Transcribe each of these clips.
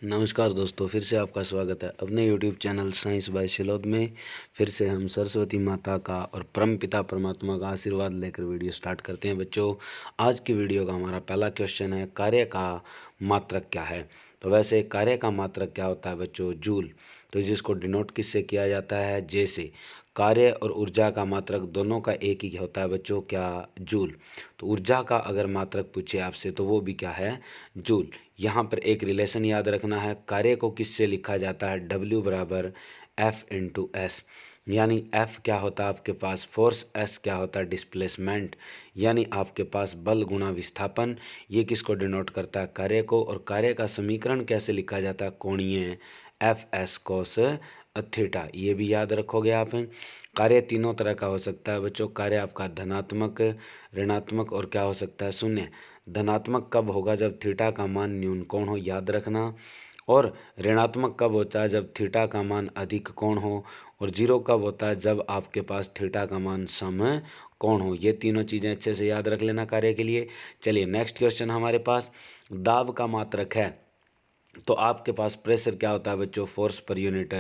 नमस्कार दोस्तों, फिर से आपका स्वागत है अपने YouTube चैनल साइंस बाय शिलोद में। फिर से हम सरस्वती माता का और परम पिता परमात्मा का आशीर्वाद लेकर वीडियो स्टार्ट करते हैं। बच्चों, आज की वीडियो का हमारा पहला क्वेश्चन है, कार्य का मात्रक क्या है। तो वैसे कार्य का मात्रक क्या होता है बच्चों? जूल। तो जिसको डिनोट किससे किया जाता है? जे से। कार्य और ऊर्जा का मात्रक दोनों का एक ही होता है बच्चों, क्या? जूल। तो ऊर्जा का अगर मात्रक पूछे आपसे तो वो भी क्या है? जूल। यहाँ पर एक रिलेशन याद रखना है, कार्य को किससे लिखा जाता है? W बराबर F/S। यानी F क्या होता है आपके पास? फोर्स। S क्या होता है? डिस्प्लेसमेंट। यानी आपके पास बल गुणा विस्थापन। ये किसको डिनोट करता है? कार्य को। और कार्य का समीकरण कैसे लिखा जाता है? कोणीय Fs कोस थीटा। ये भी याद रखोगे आप। कार्य तीनों तरह का हो सकता है बच्चों। कार्य आपका धनात्मक, ऋणात्मक और क्या हो सकता है? शून्य। धनात्मक कब होगा? जब थीटा का मान न्यून कोण हो, याद रखना। और ऋणात्मक कब होता है? जब थीटा का मान अधिक कोण हो। और जीरो कब होता है? जब आपके पास थीटा का मान सम कोण हो। ये तीनों चीज़ें अच्छे से याद रख लेना कार्य के लिए। चलिए नेक्स्ट क्वेश्चन हमारे पास, दाब का मात्रक है। तो आपके पास प्रेशर क्या होता है बच्चों? Force per unit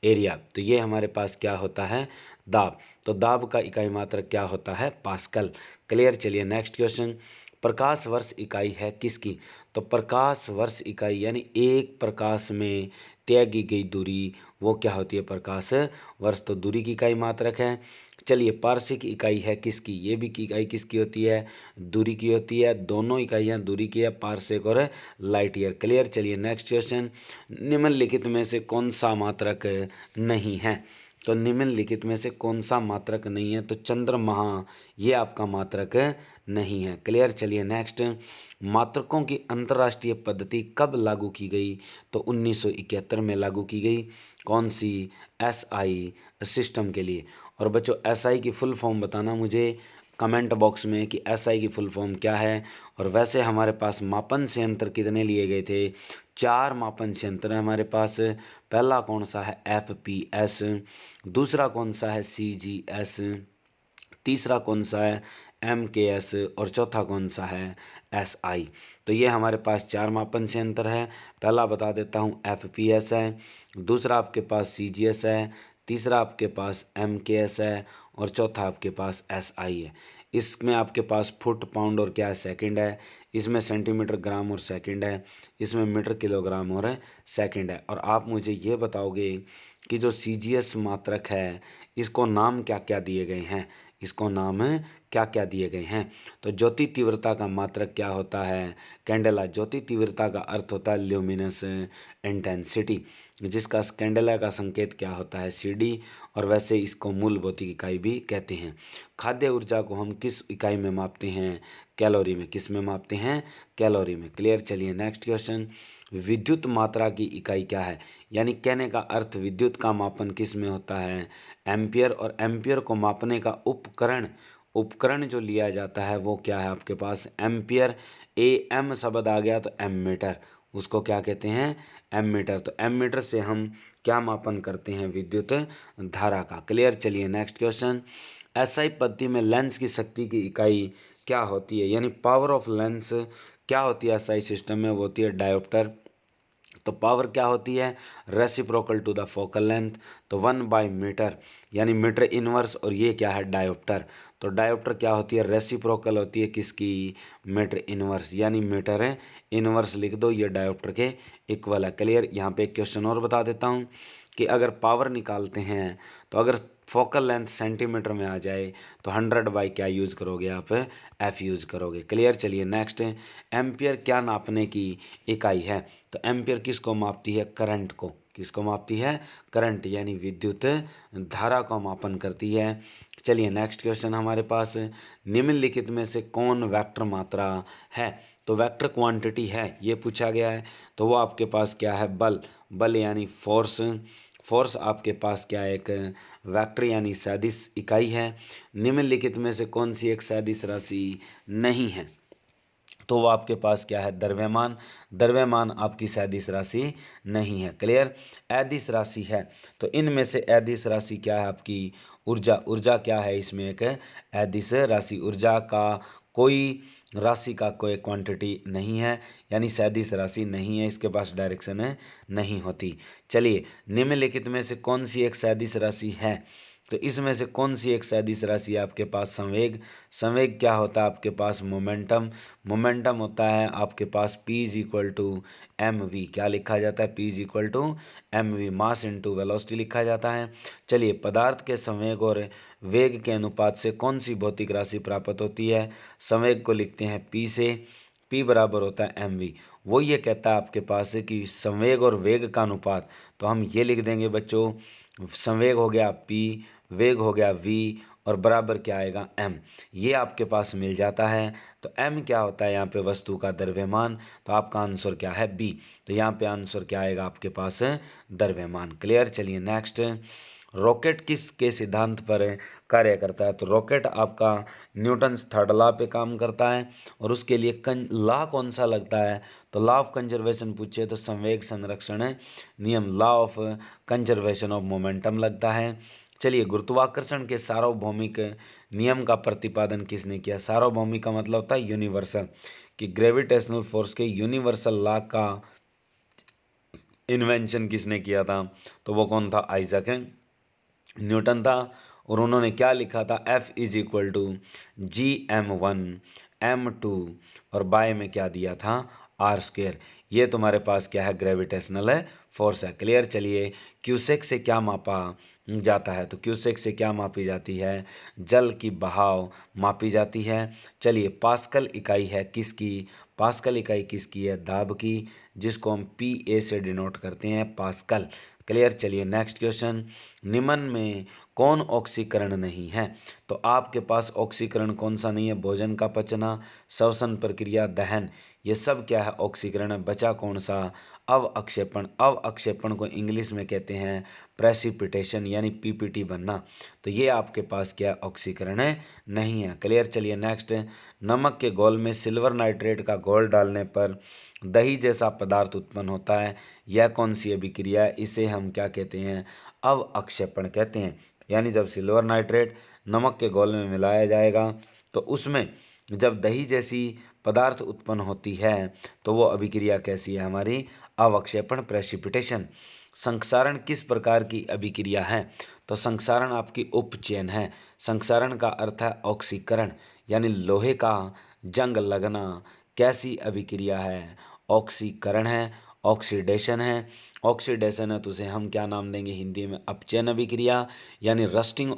area. तो ये हमारे पास क्या होता है? दाब। तो दाब का इकाई मात्रक क्या होता है? पास्कल। क्लियर। चलिए नेक्स्ट क्वेश्चन, प्रकाश वर्ष इकाई है किसकी? तो प्रकाश वर्ष इकाई यानी एक प्रकाश में तय की गई दूरी, वो क्या होती है? प्रकाश वर्ष। तो दूरी की इकाई मात्रक है। चलिए पार्शिक इकाई है किसकी? ये भी की इकाई किसकी होती है? दूरी की होती है। दोनों इकाइयाँ दूरी की है, पार्शिक और लाइट ईयर। क्लियर। चलिए नेक्स्ट क्वेश्चन, निम्नलिखित में से कौन सा मात्रक नहीं है? तो निम्नलिखित में से कौन सा मात्रक नहीं है? तो चंद्रमहा ये आपका मात्रक नहीं है। क्लियर। चलिए नेक्स्ट, मात्रकों की अंतर्राष्ट्रीय पद्धति कब लागू की गई? तो 1971 में लागू की गई। कौन सी? SI सिस्टम के लिए। और बच्चों SI की फुल फॉर्म बताना मुझे कमेंट बॉक्स में कि SI की फुल फॉर्म क्या है। और वैसे हमारे पास मापन संयंत्र कितने लिए गए थे? 4 मापन संयंत्र है हमारे पास। पहला कौन सा है? FPS। दूसरा कौन सा है? CGS। तीसरा कौन सा है? MKS। और चौथा कौन सा है? SI। तो ये हमारे पास 4 मापन संयंत्र है। पहला बता देता हूँ, FPS है। दूसरा आपके पास CGS है। तीसरा आपके पास MKS है। और चौथा आपके पास SI है। इसमें आपके पास फुट, पाउंड और क्या है? सेकंड है। इसमें सेंटीमीटर, ग्राम और सेकंड है। इसमें मीटर, किलोग्राम और सेकंड है। और आप मुझे ये बताओगे कि जो CGS मात्रक है, इसको नाम क्या क्या दिए गए हैं? इसको नाम क्या क्या दिए गए हैं? तो ज्योति तीव्रता का मात्रक क्या होता है? कैंडेला। ज्योति तीव्रता का अर्थ होता है ल्यूमिनस इंटेंसिटी, जिसका कैंडेला का संकेत क्या होता है? CD। और वैसे इसको मूल भौतिक इकाई भी कहते हैं। खाद्य ऊर्जा को हम किस इकाई में मापते हैं? कैलोरी में। किस में मापते हैं? कैलोरी में। क्लियर। चलिए नेक्स्ट क्वेश्चन, विद्युत मात्रा की इकाई क्या है? यानी कहने का अर्थ, विद्युत का मापन किस में होता है? एम्पियर। और एम्पियर को मापने का उपकरण, उपकरण जो लिया जाता है वो क्या है आपके पास? एम्पियर। AM शब्द आ गया तो एमीटर, उसको क्या कहते हैं? एमीटर। तो एमीटर से हम क्या मापन करते हैं? विद्युत धारा का। क्लियर। चलिए नेक्स्ट क्वेश्चन, SI पद्धति में लेंस की शक्ति की इकाई क्या होती है? यानी पावर ऑफ लेंस क्या होती है SI सिस्टम में? वो होती है डायोप्टर। तो पावर क्या होती है? Reciprocal to the focal length. तो 1/मीटर यानी मीटर इनवर्स। और ये क्या है? डायोप्टर। तो डायोप्टर क्या होती है? रेसिप्रोकल होती है किसकी? Metre inverse. यानी मीटर है इनवर्स लिख दो, ये डायोप्टर के इक्वल है। क्लियर। यहाँ पे एक क्वेश्चन और बता देता हूँ कि अगर पावर निकालते हैं तो अगर फोकल लेंथ सेंटीमीटर में आ जाए तो 100 बाई क्या यूज़ करोगे आप? F यूज़ करोगे। क्लियर। चलिए नेक्स्ट, एम्पियर क्या नापने की इकाई है? तो एम्पियर किसको मापती है? करंट को। किसको मापती है? करंट यानी विद्युत धारा को मापन करती है। चलिए नेक्स्ट क्वेश्चन हमारे पास, निम्नलिखित में से कौन वेक्टर मात्रा है? तो वेक्टर क्वांटिटी है ये पूछा गया है। तो वो आपके पास क्या है? बल। बल यानी फोर्स। फोर्स आपके पास क्या है? एक वेक्टर यानी सदिश इकाई है। निम्नलिखित में से कौन सी एक सदिश राशि नहीं है? तो वो आपके पास क्या है, द्रव्यमान। द्रव्यमान आपकी सदिश राशि नहीं है। क्लियर। अदिश राशि है, तो इनमें से अदिश राशि क्या है आपकी, ऊर्जा। ऊर्जा क्या है इसमें, एक अदिश राशि। ऊर्जा का कोई राशि का कोई क्वांटिटी नहीं है, यानी सदिश राशि नहीं है, इसके पास डायरेक्शन नहीं होती। चलिए, निम्नलिखित में से कौन सी एक सदिश राशि है, तो इसमें से कौन सी एक सदिश राशि है आपके पास, संवेग। संवेग क्या होता है आपके पास, मोमेंटम। मोमेंटम होता है आपके पास P is equal to M V. क्या लिखा जाता है, P is equal to M V, mass into velocity लिखा जाता है। चलिए, पदार्थ के संवेग और वेग के अनुपात से कौन सी भौतिक राशि प्राप्त होती है। संवेग को लिखते हैं P से, P बराबर होता है एम वी। वो ये कहता है आपके पास है कि संवेग और वेग का अनुपात, तो हम ये लिख देंगे बच्चों, संवेग हो गया P, वेग हो गया V, और बराबर क्या आएगा, m। ये आपके पास मिल जाता है। तो m क्या होता है यहाँ पे, वस्तु का द्रव्यमान। तो आपका आंसर क्या है, B। तो यहाँ पे आंसर क्या आएगा आपके पास, द्रव्यमान। क्लियर। चलिए नेक्स्ट, रॉकेट किस के सिद्धांत पर कार्य करता है। तो रॉकेट आपका न्यूटन थर्ड लॉ पे काम करता है, और उसके लिए लॉ कौन सा लगता है, तो लॉ ऑफ कंजर्वेशन पूछे तो संवेग संरक्षण नियम, law of conservation of momentum लगता है। चलिए, गुरुत्वाकर्षण के सार्वभौमिक नियम का प्रतिपादन किसने किया। सार्वभौमिक का मतलब होता है यूनिवर्सल, कि ग्रेविटेशनल फोर्स के यूनिवर्सल लॉ का इन्वेंशन किसने किया था, तो वो कौन था, आइजैक न्यूटन था। और उन्होंने क्या लिखा था, F is equal to Gm1 m2, और बाय में क्या दिया था, आर स्क्वेयर। ये तुम्हारे पास क्या है, ग्रेविटेशनल फोर्स है। क्लियर। चलिए, क्यूसेक से क्या मापा जाता है, तो क्यूसेक से क्या मापी जाती है, जल की बहाव मापी जाती है। चलिए, पास्कल इकाई है किसकी, पास्कल इकाई किसकी है, दाब की, जिसको हम PA से डिनोट करते हैं, पास्कल। क्लियर। चलिए नेक्स्ट क्वेश्चन, निम्न में कौन ऑक्सीकरण नहीं है। तो आपके पास ऑक्सीकरण कौन सा नहीं है, भोजन का पचना, श्वसन प्रक्रिया, दहन, ये सब क्या है, ऑक्सीकरण है। बचा कौन सा, अवअक्षेपण। अवअक्षेपण को इंग्लिश में कहते हैं प्रेसिपिटेशन, यानी PPT बनना। तो ये आपके पास क्या, ऑक्सीकरण नहीं है। क्लियर। चलिए नेक्स्ट, नमक के घोल में सिल्वर नाइट्रेट का घोल डालने पर दही जैसा पदार्थ उत्पन्न होता है, यह कौन सी अभिक्रिया है, इसे हम क्या कहते हैं, अवअक्षेपण कहते हैं। यानी जब सिल्वर नाइट्रेट नमक के घोल में मिलाया जाएगा, तो उसमें जब दही जैसी पदार्थ उत्पन्न होती है, तो वो अभिक्रिया कैसी है हमारी, अवक्षेपण, प्रेसिपिटेशन। संक्षारण किस प्रकार की अभिक्रिया है, तो संक्षारण आपकी उपचयन है। संक्षारण का अर्थ है ऑक्सीकरण, यानी लोहे का जंग लगना। कैसी अभिक्रिया है, ऑक्सीकरण है, ऑक्सीडेशन है। ऑक्सीडेशन है तो उसे हम क्या नाम देंगे हिंदी में, अपचयन अभिक्रिया, यानी रस्टिंग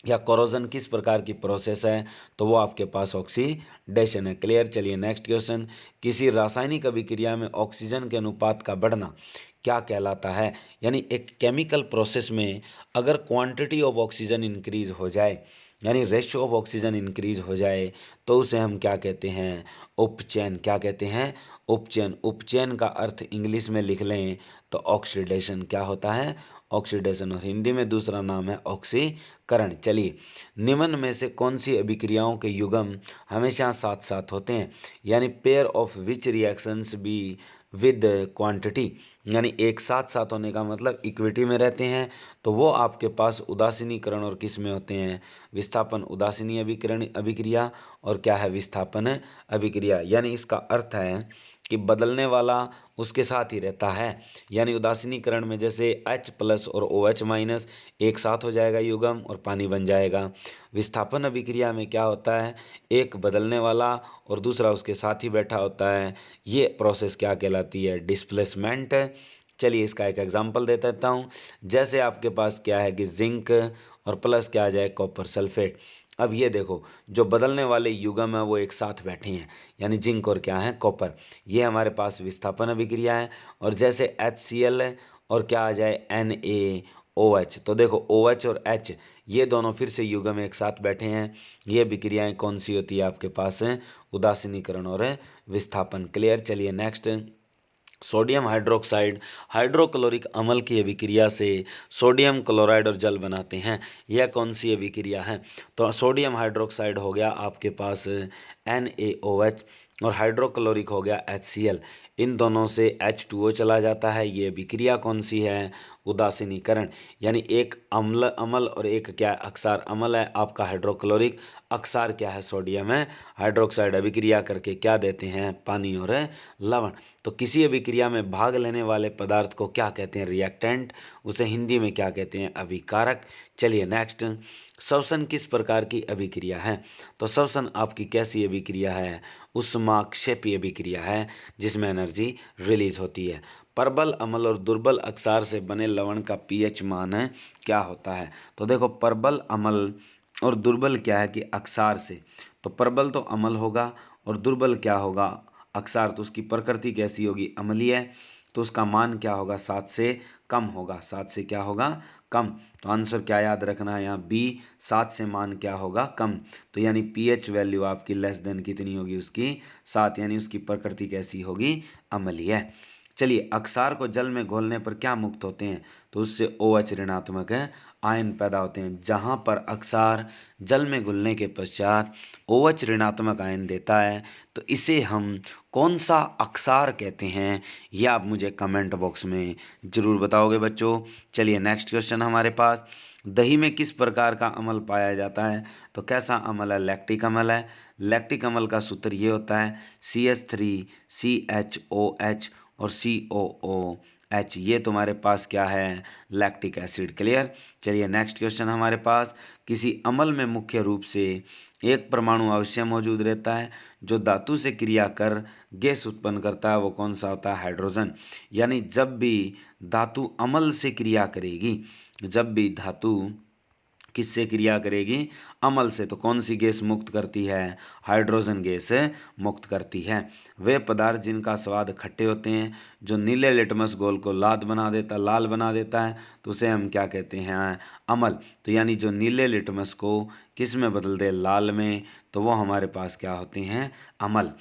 या कोरोजन किस प्रकार की प्रोसेस है, तो वो आपके पास ऑक्सीडेशन है। क्लियर। चलिए नेक्स्ट क्वेश्चन, किसी रासायनिक अभिक्रिया में ऑक्सीजन के अनुपात का बढ़ना क्या कहलाता है। यानी एक केमिकल प्रोसेस में अगर क्वांटिटी ऑफ ऑक्सीजन इंक्रीज हो जाए, यानी रेशियो ऑफ ऑक्सीजन इंक्रीज हो जाए, तो उसे हम क्या कहते हैं, उपचयन। क्या कहते हैं, उपचयन। उपचयन का अर्थ इंग्लिश में लिख लें तो ऑक्सीडेशन। क्या होता है, ऑक्सीडेशन, और हिंदी में दूसरा नाम है ऑक्सीकरण। चलिए, निम्न में से कौन सी अभिक्रियाओं के युग्म हमेशा साथ साथ होते हैं, यानी pair of which reactions be with quantity, यानी एक साथ साथ होने का मतलब इक्विटी में रहते हैं, तो वो आपके पास उदासीनीकरण और किस में होते हैं, विस्थापन। उदासीनी अभिकरण अभिक्रिया, और क्या है, विस्थापन अभिक्रिया। यानी इसका अर्थ है कि बदलने वाला उसके साथ ही रहता है। यानी उदासीनीकरण में जैसे H+ और OH- एक साथ हो जाएगा युग्म और पानी बन जाएगा। विस्थापन अभिक्रिया में क्या होता है, एक बदलने वाला और दूसरा उसके साथ ही बैठा होता है। ये प्रोसेस क्या कहलाती है, डिस्प्लेसमेंट। चलिए, इसका एक एग्जांपल दे देता हूँ। जैसे आपके पास क्या है कि जिंक और प्लस क्या आ जाए, कॉपर सल्फेट। अब ये देखो, जो बदलने वाले युग्म है वो एक साथ बैठे हैं, यानी जिंक और क्या है, कॉपर। ये हमारे पास विस्थापन अभिक्रिया है। और जैसे HCl है और क्या आ जाए, NaOH। तो देखो, OH और H ये दोनों फिर से युग्म एक साथ बैठे हैं। ये अभिक्रियाएं कौन सी होती है आपके पास, उदासीनीकरण और विस्थापन। क्लियर। चलिए नेक्स्ट, सोडियम हाइड्रोक्साइड हाइड्रोक्लोरिक अम्ल की अभिक्रिया से सोडियम क्लोराइड और जल बनाते हैं, यह कौन सी अभिक्रिया है। तो सोडियम हाइड्रोक्साइड हो गया आपके पास NaOH, और हाइड्रोक्लोरिक हो गया HCl। इन दोनों से H2O चला जाता है। ये अभिक्रिया कौन सी है? उदासीनीकरण। यानी एक अम्ल अम्ल और एक क्या अक्षार अम्ल है आपका हाइड्रोक्लोरिक, अक्षार क्या है? सोडियम है हाइड्रोक्साइड। अभिक्रिया करके क्या देते हैं? पानी और लवण। तो किसी अभिक्रिया में भाग लेने वाले पदार्थ को क्या कहते हैं? रिएक्टेंट। उसे हिंदी में क्या कहते हैं? अभिकारक। चलिए नेक्स्ट, श्वसन किस प्रकार की अभिक्रिया है? तो श्वसन आपकी कैसी अभिक्रिया है? ऊष्माक्षेपी अभिक्रिया है, जिसमें एनर्जी रिलीज होती है। प्रबल अम्ल और दुर्बल अक्षार से बने लवण का पीएच मान क्या होता है? तो देखो, प्रबल अम्ल और दुर्बल क्या है कि अक्षार से, तो प्रबल तो अम्ल होगा और दुर्बल क्या होगा? अक्षार। तो उसकी प्रकृति कैसी होगी? अम्लीय। तो उसका मान क्या होगा? 7 से कम होगा। 7 से क्या होगा? कम। तो आंसर क्या याद रखना है यहाँ? बी, 7 से मान क्या होगा? कम। तो यानी पीएच वैल्यू आपकी लेस देन कितनी होगी? उसकी 7, यानी उसकी प्रकृति कैसी होगी? अम्लीय। चलिए, अक्षार को जल में घोलने पर क्या मुक्त होते हैं? तो उससे OH ऋणात्मक आयन पैदा होते हैं। जहाँ पर अक्षार जल में घुलने के पश्चात OH ऋणात्मक आयन देता है, तो इसे हम कौन सा अक्षार कहते हैं? ये आप मुझे कमेंट बॉक्स में ज़रूर बताओगे बच्चों। चलिए नेक्स्ट क्वेश्चन हमारे पास, दही में किस प्रकार का अम्ल पाया जाता है? तो कैसा अम्ल है? लैक्टिक अम्ल है। लैक्टिक अम्ल का सूत्र ये होता है CH3CHOH और COOH। ये तुम्हारे पास क्या है? Lactic acid. क्लियर। चलिए नेक्स्ट क्वेश्चन हमारे पास, किसी अम्ल में मुख्य रूप से एक परमाणु अवश्य मौजूद रहता है जो धातु से क्रिया कर गैस उत्पन्न करता है। वो कौन सा होता है? हाइड्रोजन। यानी जब भी धातु अम्ल से क्रिया करेगी, जब भी धातु किससे क्रिया करेगी? अम्ल से, तो कौन सी गैस मुक्त करती है? हाइड्रोजन गैस मुक्त करती है। वे पदार्थ जिनका स्वाद खट्टे होते हैं, जो नीले लिटमस घोल को लाल बना देता है, तो उसे हम क्या कहते हैं? अम्ल। तो यानी जो नीले लिटमस को किस में बदल दे? लाल में, तो वो हमारे पास क्या होते हैं? अम्ल।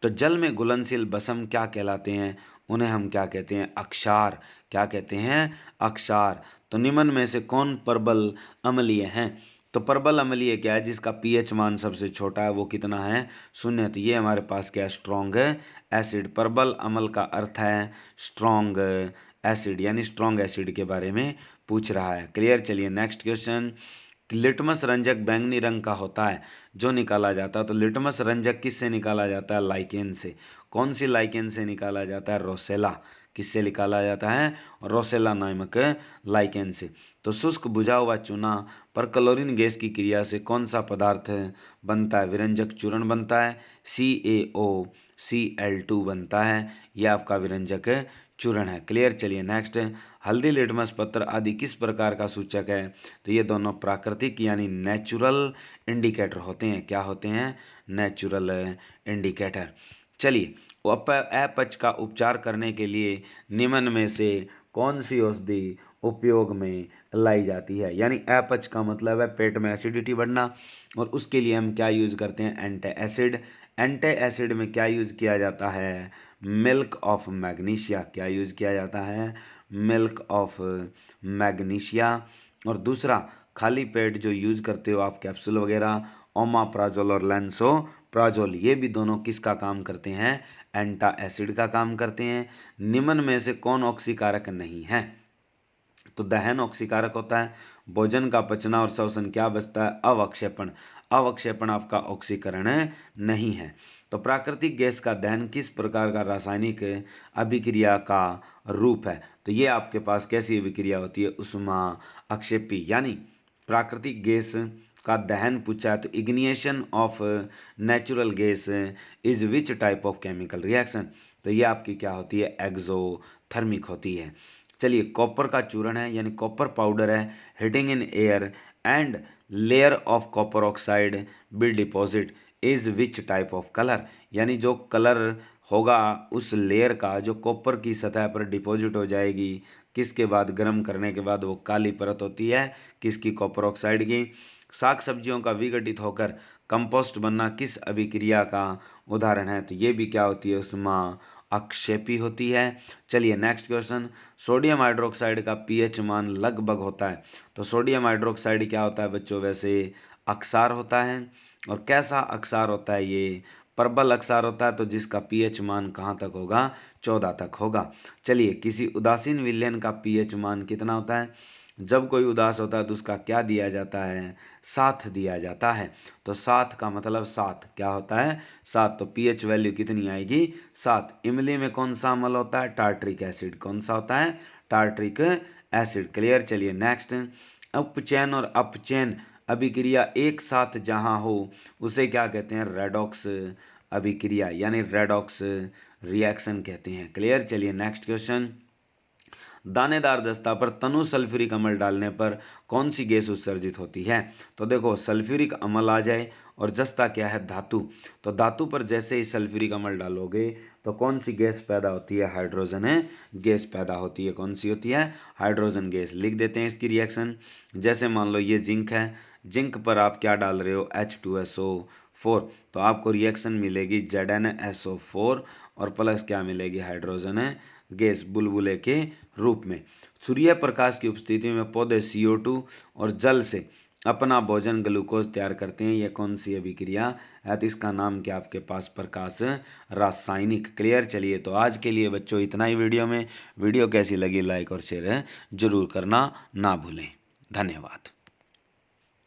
तो जल में घुलनशील भस्म क्या कहलाते हैं? उन्हें हम क्या कहते हैं? अक्षार। क्या कहते हैं? अक्षार। तो निम्न में से कौन प्रबल अम्लीय है? तो प्रबल अम्लीय क्या है? जिसका पीएच मान सबसे छोटा है। वो कितना है? 0। तो ये हमारे पास क्या है? Strong acid. प्रबल अम्ल का अर्थ है स्ट्रॉन्ग एसिड, यानी स्ट्रॉन्ग एसिड के बारे में पूछ रहा है। क्लियर। चलिए नेक्स्ट क्वेश्चन, लिटमस रंजक बैंगनी रंग का होता है जो निकाला जाता है। तो लिटमस रंजक किससे निकाला जाता है? लाइकेन से। कौन सी लाइकेन से निकाला जाता है? रोसेला। किससे निकाला जाता है? रोसेला नामक लाइकेन से। तो शुष्क बुझा हुआ चूना पर क्लोरीन गैस की क्रिया से कौन सा पदार्थ बनता है? विरंजक चूर्ण बनता है। CaOCl2 बनता है। यह आपका विरंजक चूर्ण है। क्लियर। चलिए नेक्स्ट, हल्दी, लिटमस पत्र आदि किस प्रकार का सूचक है? तो ये दोनों प्राकृतिक यानी नेचुरल इंडिकेटर होते हैं। क्या होते हैं? Natural indicator. चलिए, अपच का उपचार करने के लिए निम्न में से कौन सी औषधि उपयोग में लाई जाती है? यानी अपच का मतलब है पेट में एसिडिटी बढ़ना, और उसके लिए हम क्या यूज़ करते हैं? Anti acid. एंटी एसिड में क्या यूज़ किया जाता है? Milk of magnesia. क्या यूज़ किया जाता है? Milk of magnesia. और दूसरा, खाली पेट जो यूज़ करते हो आप कैप्सूल वगैरह, ओमाप्राजोल और लेंसोप्राजोल, ये भी दोनों किसका काम करते हैं? एंटा एसिड का काम करते हैं। निम्न में से कौन ऑक्सीकारक नहीं है? तो दहन ऑक्सीकारक होता है। भोजन का पचना और श्वसन क्या बचता है? अवक्षेपण। अवक्षेपण आपका ऑक्सीकरण नहीं है। तो प्राकृतिक गैस का दहन किस प्रकार का रासायनिक अभिक्रिया का रूप है? तो ये आपके पास कैसी अभिक्रिया होती है? उष्मा अक्षेपी। यानी प्राकृतिक गैस का दहन पूछा है, तो ignition of natural gas is which type of chemical reaction? तो ये आपकी क्या होती है? एक्सोथर्मिक होती है। चलिए, कॉपर का चूर्ण है यानी कॉपर पाउडर है, heating in air and layer of copper oxide be deposit is which type of colour? यानी जो कलर होगा उस लेयर का, जो कॉपर की सतह पर डिपॉजिट हो जाएगी, किसके बाद? गर्म करने के बाद वो काली परत होती है किसकी? कॉपर ऑक्साइड की। साग सब्जियों का विघटित होकर कंपोस्ट बनना किस अभिक्रिया का उदाहरण है? तो ये भी क्या होती है? उसमें अक्षेपी होती है। चलिए नेक्स्ट क्वेश्चन, सोडियम हाइड्रोक्साइड का पीएच मान लगभग होता है। तो सोडियम हाइड्रोक्साइड क्या होता है बच्चों? वैसे अक्षार होता है। और कैसा अक्षार होता है ये? प्रबल अक्षार होता है, तो जिसका पीएच मान कहाँ तक होगा? 14 तक होगा। चलिए, किसी उदासीन विलयन का पीएच मान कितना होता है? जब कोई उदास होता है तो उसका क्या दिया जाता है? 7 दिया जाता है। तो 7 का मतलब 7 क्या होता है? 7। तो पीएच वैल्यू कितनी आएगी? 7। इमली में कौन सा अम्ल होता है? Tartaric acid. कौन सा होता है? Tartaric acid. क्लियर। चलिए नेक्स्ट, उपचयन और अपचयन अभिक्रिया एक साथ जहां हो उसे क्या कहते हैं? रेडॉक्स अभिक्रिया यानी रेडॉक्स रिएक्शन कहते हैं। क्लियर। चलिए नेक्स्ट क्वेश्चन, दानेदार दस्ता पर तनु सल्फ्यूरिक अम्ल डालने पर कौन सी गैस उत्सर्जित होती है? तो देखो, सल्फ्यूरिक अम्ल आ जाए और जस्ता क्या है? धातु। तो धातु पर जैसे ही सल्फ्यूरिक अम्ल डालोगे तो कौन सी गैस पैदा होती है? हाइड्रोजन गैस पैदा होती है। कौन सी होती है? Hydrogen gas. लिख देते हैं इसकी रिएक्शन। जैसे मान लो ये जिंक है, जिंक पर आप क्या डाल रहे हो? H2SO4। तो आपको रिएक्शन मिलेगी ZnSO4 और प्लस क्या मिलेगी? हाइड्रोजन गैस बुलबुले के रूप में। सूर्य प्रकाश की उपस्थिति में पौधे CO2 और जल से अपना भोजन ग्लूकोज तैयार करते हैं। यह कौन सी अभिक्रिया है? तो इसका नाम क्या आपके पास? प्रकाश रासायनिक। क्लियर। चलिए, तो आज के लिए बच्चों इतना ही वीडियो में। वीडियो कैसी लगी लाइक और शेयर जरूर करना ना भूलें। धन्यवाद।